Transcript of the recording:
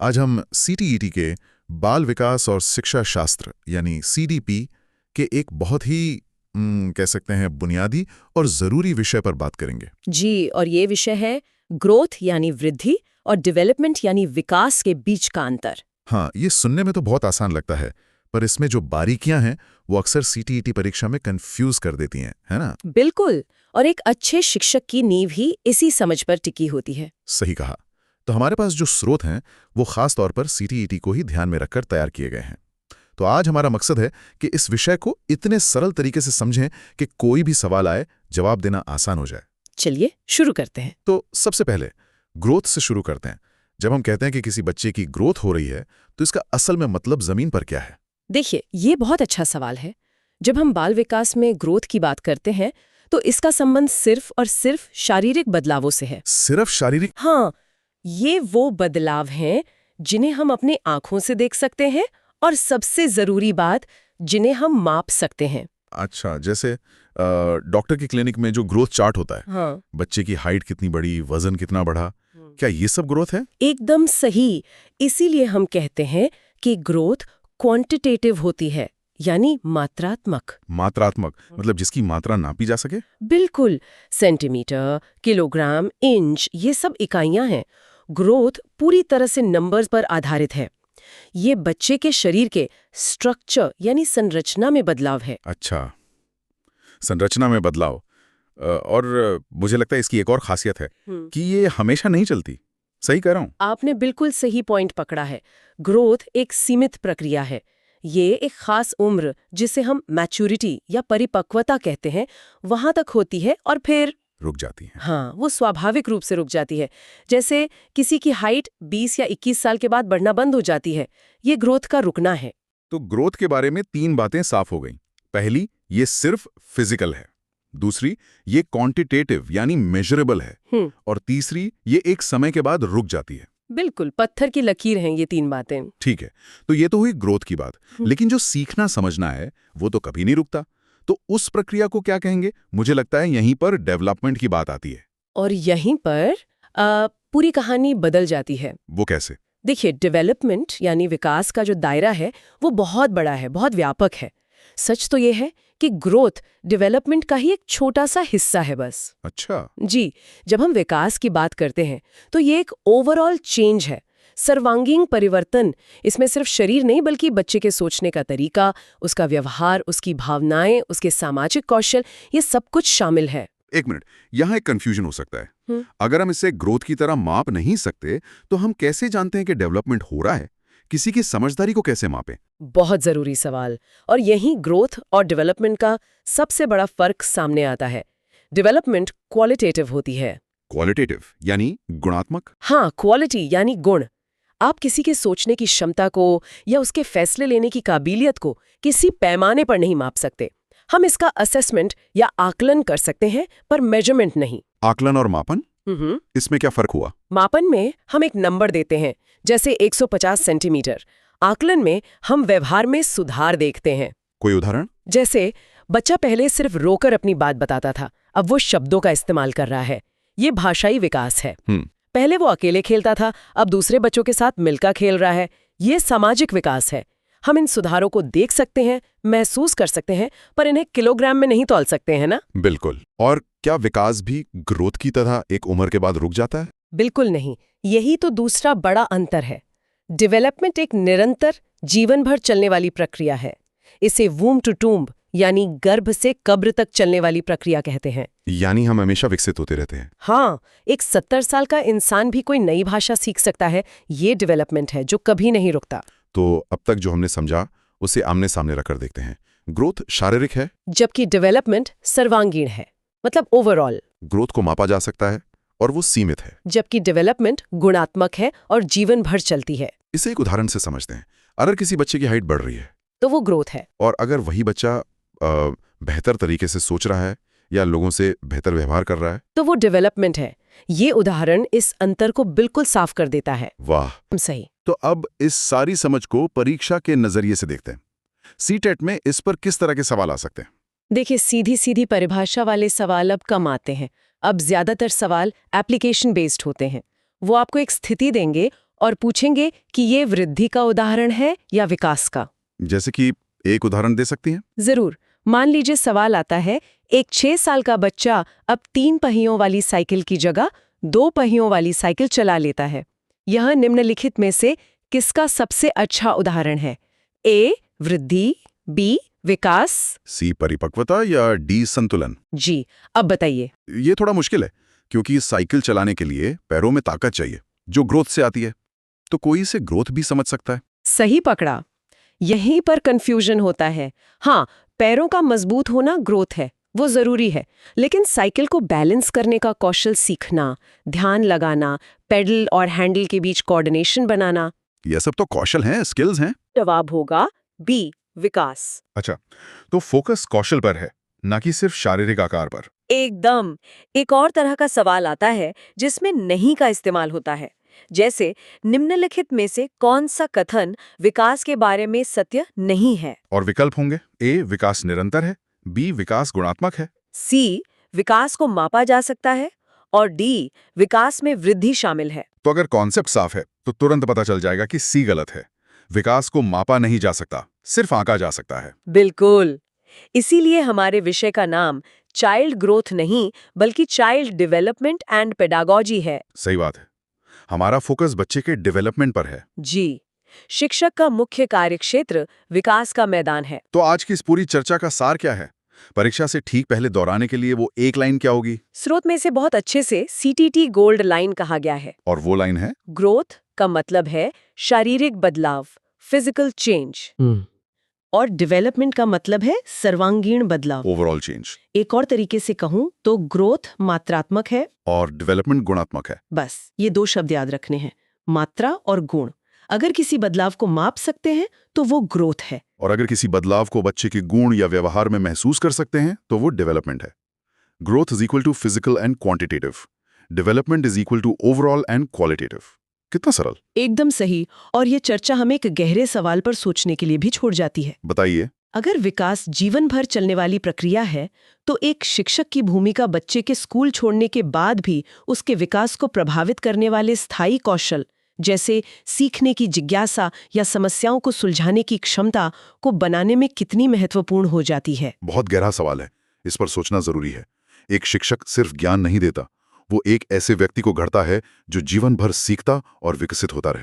आज हम सीटीईटी के बाल विकास और शिक्षा शास्त्र यानी सीडीपी के एक बहुत ही कह सकते हैं बुनियादी और ज़रूरी विषय पर बात करेंगे। जी, और ये विषय है ग्रोथ यानी वृद्धि और डेवलपमेंट यानी विकास के बीच का अंतर। हाँ, ये सुनने में तो बहुत आसान लगता है, पर इसमें जो बारीकियां हैं वो अक्सर सीटीईटी परीक्षा में कंफ्यूज कर देती हैं, है ना? बिल्कुल, और एक अच्छे शिक्षक की नींव ही इसी समझ पर टिकी होती है। सही कहा। तो हमारे पास जो स्रोत हैं वो खास तौर पर सीटीईटी को ही ध्यान में रखकर तैयार किए गए हैं। तो आज हमारा मकसद है कि इस विषय को इतने सरल तरीके से समझें कि कोई भी सवाल आए जवाब देना आसान हो जाए। चलिए शुरू करते हैं। तो सबसे पहले ग्रोथ से शुरू करते हैं। जब हम कहते हैं कि किसी बच्चे की ग्रोथ हो रही है तो इसका असल में मतलब जमीन पर क्या है? देखिए, ये बहुत अच्छा सवाल है। जब हम बाल विकास में ग्रोथ की बात करते हैं तो इसका संबंध सिर्फ और सिर्फ शारीरिक बदलावों से है। सिर्फ शारीरिक? हाँ, ये वो बदलाव हैं जिन्हें हम अपनी आंखों से देख सकते हैं और सबसे जरूरी बात, जिन्हें हम माप सकते हैं। अच्छा, जैसे डॉक्टर की क्लिनिक में जो ग्रोथ चार्ट होता है, हाँ, बच्चे की हाइट कितनी बढ़ी, वजन कितना बढ़ा, क्या ये सब ग्रोथ है? एकदम सही। इसीलिए हम कहते हैं कि ग्रोथ क्वांटिटेटिव होती है, यानी मात्रात्मक। मात्रात्मक मतलब जिसकी मात्रा नापी जा सके? बिल्कुल, सेंटीमीटर, किलोग्राम, इंच, ये सब इकाइयां हैं। ग्रोथ पूरी तरह से नंबर्स पर आधारित है। ये बच्चे के शरीर के स्ट्रक्चर यानी संरचना में बदलाव है। अच्छा, संरचना में बदलाव। और मुझे लगता है इसकी एक और खासियत है कि ये हमेशा नहीं चलती। सही कह रहा हूँ? आपने बिल्कुल सही पॉइंट पकड़ा है। ग्रोथ एक सीमित प्रक्रिया है। ये एक खास उम्र, जिसे हम मैच्योरिटी या परिपक्वता कहते हैं, वहां तक होती है और फिर रुक जाती है। हाँ, वो स्वाभाविक रूप से रुक जाती है। जैसे किसी की हाइट 20 या 21 साल के बाद बढ़ना बंद हो जाती है। ये ग्रोथ का रुकना है। तो ग्रोथ के बारे में 3 बातें साफ हो गईं। पहली, ये सिर्फ फिजिकल है। दूसरी, ये क्वांटिटेटिव यानी मेजरेबल है। और तीसरी, ये एक समय के बाद रुक जाती है। बिल्कुल, पत्थर की लकीर हैं ये 3 बातें। ठीक है, तो ये तो हुई ग्रोथ की बात। लेकिन जो सीखना समझना है वो तो कभी नहीं रुकता। तो उस प्रक्रिया को क्या कहेंगे? मुझे लगता है यहीं पर डेवलपमेंट की बात आती है। और यहीं पर पूरी कहानी बदल जाती है। वो कैसे? देखिए, डेवलपमेंट यानी विकास का जो दायरा है वो बहुत बड़ा है, बहुत व्यापक है। सच तो ये है कि ग्रोथ डेवलपमेंट का ही एक छोटा सा हिस्सा है बस। अच्छा। जी, जब हम विकास की बात करते हैं तो ये एक ओवरऑल चेंज है, सर्वांगीण परिवर्तन। इसमें सिर्फ शरीर नहीं बल्कि बच्चे के सोचने का तरीका, उसका व्यवहार, उसकी भावनाएं, उसके सामाजिक कौशल, ये सब कुछ शामिल है। एक मिनट, यहाँ एक कंफ्यूजन हो सकता है। अगर हम इसे ग्रोथ की तरह माप नहीं सकते तो हम कैसे जानते हैं कि डेवलपमेंट हो रहा है? किसी की समझदारी को कैसे मापें? बहुत जरूरी सवाल। और यहीं ग्रोथ और डेवलपमेंट का सबसे बड़ा फर्क सामने आता है। डेवलपमेंट क्वालिटेटिव होती है। क्वालिटेटिव यानी गुणात्मक? हाँ, क्वालिटी यानी गुण। आप किसी के सोचने की क्षमता को या उसके फैसले लेने की काबिलियत को किसी पैमाने पर नहीं माप सकते। हम इसका असेसमेंट या आकलन कर सकते हैं, पर मेजरमेंट नहीं। आकलन और मापन, इसमें क्या फर्क हुआ? मापन में हम एक नंबर देते हैं, जैसे 150 सेंटीमीटर। आकलन में हम व्यवहार में सुधार देखते हैं। कोई उदाहरण? जैसे बच्चा पहले सिर्फ रोकर अपनी बात बताता था, अब वो शब्दों का इस्तेमाल कर रहा है। ये भाषाई विकास है। पहले वो अकेले खेलता था, अब दूसरे बच्चों के साथ मिलकर खेल रहा है। ये सामाजिक विकास है। हम इन सुधारों को देख सकते हैं, महसूस कर सकते हैं, पर इन्हें किलोग्राम में नहीं तौल सकते हैं ना? बिल्कुल। और क्या विकास भी ग्रोथ की तरह एक उम्र के बाद रुक जाता है? बिल्कुल नहीं। यही तो दूसरा बड़ा अंतर है। डेवलपमेंट एक निरंतर, जीवन भर चलने वाली प्रक्रिया है। इसे वूम टू टूम्ब यानी गर्भ से कब्र तक चलने वाली प्रक्रिया कहते हैं। यानी हम हमेशा विकसित होते रहते हैं। हाँ, एक 70 साल का इंसान भी कोई नई भाषा सीख सकता है। ये डेवलपमेंट है जो कभी नहीं रुकता। तो अब तक जो हमने समझा उसे आमने सामने रखकर देखते हैं। ग्रोथ शारीरिक है, जबकि डेवलपमेंट सर्वांगीण है, मतलब ओवरऑल। ग्रोथ को मापा जा सकता है और वो सीमित है, जबकि डेवलपमेंट गुणात्मक है और जीवन भर चलती है। इसे एक उदाहरण से समझते हैं। अगर किसी बच्चे की हाइट बढ़ रही है तो वो ग्रोथ है। और अगर वही बच्चा बेहतर तरीके से सोच रहा है या लोगों से बेहतर व्यवहार कर रहा है तो वो डेवलपमेंट है। ये उदाहरण इस अंतर को बिल्कुल साफ कर देता है। वाह, सही। तो अब इस सारी समझ को परीक्षा के नजरिए से देखते हैं। सीटेट में इस पर किस तरह के सवाल आ सकते हैं? देखिए, सीधी सीधी परिभाषा वाले सवाल अब कम आते हैं। अब ज्यादातर सवाल एप्लीकेशन बेस्ड होते हैं। वो आपको एक स्थिति देंगे और पूछेंगे कि ये वृद्धि का उदाहरण है या विकास का। जैसे कि एक उदाहरण दे सकती हैं? जरूर। मान लीजिए सवाल आता है, एक 6 साल का बच्चा अब 3 पहियों वाली साइकिल की जगह 2 पहियों वाली साइकिल चला लेता है। यह निम्नलिखित में से किसका सबसे अच्छा उदाहरण है? ए वृद्धि, बी विकास, सी परिपक्वता या डी संतुलन? जी, अब बताइए। ये थोड़ा मुश्किल है, क्योंकि साइकिल चलाने के लिए पैरों में ताकत चाहिए, जो ग्रोथ से आती है। तो कोई इसे ग्रोथ भी समझ सकता है। सही पकड़ा। यहीं पर कंफ्यूजन होता है। हाँ, पैरों का मजबूत होना ग्रोथ है, वो जरूरी है, लेकिन साइकिल को बैलेंस करने का कौशल सीखना, ध्यान लगाना, पेडल और हैंडल के बीच कोऑर्डिनेशन बनाना, ये सब तो कौशल हैं, स्किल्स हैं। जवाब होगा बी विकास। अच्छा, तो फोकस कौशल पर है, ना कि सिर्फ शारीरिक आकार पर। एकदम। एक और तरह का सवाल आता है जिसमें नहीं का इस्तेमाल होता है, जैसे निम्नलिखित में से कौन सा कथन विकास के बारे में सत्य नहीं है? और विकल्प होंगे, ए विकास निरंतर है, बी विकास गुणात्मक है, सी विकास को मापा जा सकता है, और डी विकास में वृद्धि शामिल है। तो अगर कॉन्सेप्ट साफ है तो तुरंत पता चल जाएगा कि सी गलत है। विकास को मापा नहीं जा सकता, सिर्फ आंका जा सकता है। बिल्कुल। इसीलिए हमारे विषय का नाम चाइल्ड ग्रोथ नहीं बल्कि चाइल्ड डेवलपमेंट एंड पेडागोजी है। सही बात है, हमारा फोकस बच्चे के डेवलपमेंट पर है। जी, शिक्षक का मुख्य कार्यक्षेत्र विकास का मैदान है। तो आज की इस पूरी चर्चा का सार क्या है? परीक्षा से ठीक पहले दोहराने के लिए वो एक लाइन क्या होगी? स्रोत में से बहुत अच्छे से CTT गोल्ड लाइन कहा गया है। और वो लाइन है, ग्रोथ का मतलब है शारीरिक बदलाव, फिजिकल चेंज, और डेवलपमेंट का मतलब है सर्वांगीण बदलाव, ओवरऑल चेंज। एक और तरीके से कहूं तो ग्रोथ मात्रात्मक है और डेवलपमेंट गुणात्मक है। बस ये 2 शब्द याद रखने हैं, मात्रा और गुण। अगर किसी बदलाव को माप सकते हैं तो वो ग्रोथ है, और अगर किसी बदलाव को बच्चे के गुण या व्यवहार में महसूस कर सकते हैं तो वो डेवलपमेंट है। Growth is equal to physical and quantitative, development is equal to overall and qualitative. कितना सरल। एकदम सही। और ये चर्चा हमें एक गहरे सवाल पर सोचने के लिए भी छोड़ जाती है। बताइए। अगर विकास जीवन भर चलने वाली प्रक्रिया है तो एक शिक्षक की भूमिका बच्चे के स्कूल छोड़ने के बाद भी उसके विकास को प्रभावित करने वाले स्थायी कौशल, जैसे सीखने की जिज्ञासा या समस्याओं को सुलझाने की क्षमता को बनाने में कितनी महत्वपूर्ण हो जाती है? बहुत गहरा सवाल है, इस पर सोचना जरूरी है। एक शिक्षक सिर्फ ज्ञान नहीं देता, वो एक ऐसे व्यक्ति को गढ़ता है जो जीवन भर सीखता और विकसित होता रहे।